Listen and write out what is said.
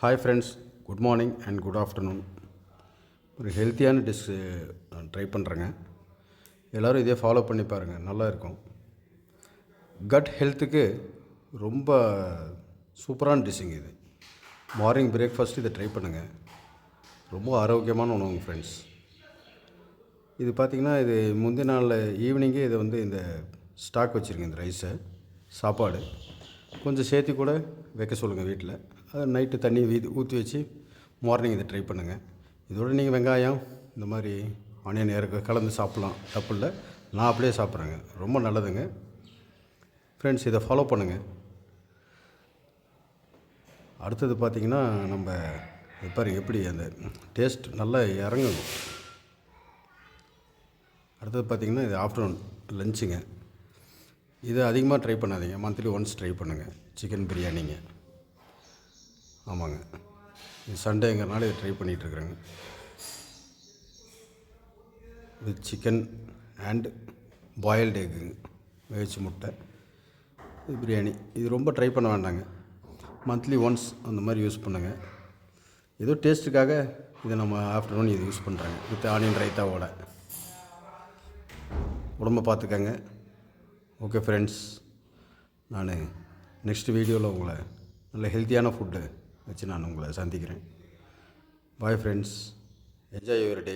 Hi friends, good morning and good afternoon. ஒரு ஹெல்த்தியான dish நான் ட்ரை பண்ணுறேங்க. எல்லோரும் இதே ஃபாலோ பண்ணி பாருங்கள், நல்லா இருக்கும். கட் ஹெல்த்துக்கு ரொம்ப சூப்பரான டிஷ்ஷுங்க இது. மார்னிங் பிரேக்ஃபாஸ்ட் இதை ட்ரை பண்ணுங்கள். ரொம்ப ஆரோக்கியமான உணவுங்க ஃப்ரெண்ட்ஸ். இது பார்த்திங்கன்னா, இது முந்தின நாளில் ஈவினிங்கே இதை இந்த ஸ்டாக் வச்சுருங்க. இந்த ரைஸை சாப்பாடு கொஞ்சம் சேர்த்து கூட வைக்க சொல்லுங்கள் வீட்டில். அதை நைட்டு தண்ணி ஊற்றி வச்சு மார்னிங் இதை ட்ரை பண்ணுங்கள். இதோடு நீங்கள் வெங்காயம் இந்த மாதிரி ஆனியன் கலந்து சாப்பிட்லாம், தப்பு இல்லை. நான் அப்படியே சாப்பிட்றேங்க, ரொம்ப நல்லதுங்க ஃப்ரெண்ட்ஸ். இதை ஃபாலோ பண்ணுங்கள். அடுத்தது பார்த்திங்கன்னா, நம்ம பாருங்கள் எப்படி அந்த டேஸ்ட் நல்லா இறங்கும். அடுத்தது பார்த்திங்கன்னா, இது ஆஃப்டர்நூன் லஞ்சுங்க. இதை அதிகமாக ட்ரை பண்ணாதீங்க, மந்த்லி ஒன்ஸ் ட்ரை பண்ணுங்கள். சிக்கன் பிரியாணிங்க. ஆமாங்க, இது சண்டேங்கிறனால இதை ட்ரை பண்ணிகிட்ருக்குறேங்க. வித் சிக்கன் அண்ட் பாயில்டு எக்குங்க, வேவிச்ச முட்டை. இது பிரியாணி. இது ரொம்ப ட்ரை பண்ண வேண்டாங்க, மந்த்லி ஒன்ஸ் அந்த மாதிரி யூஸ் பண்ணுங்கள். ஏதோ டேஸ்ட்டுக்காக இதை நம்ம ஆஃப்டர்நூன் இது யூஸ் பண்ணுறேங்க, வித் ஆனியன் ரைத்தாவோட. உடம்பை பார்த்துக்கங்க. ஓகே ஃப்ரெண்ட்ஸ், நான் நெக்ஸ்ட் வீடியோவில் உங்களை நல்ல ஹெல்த்தியான ஃபுட்டு வச்சு நான் உங்களை சந்திக்கிறேன். Bye friends, enjoy your day.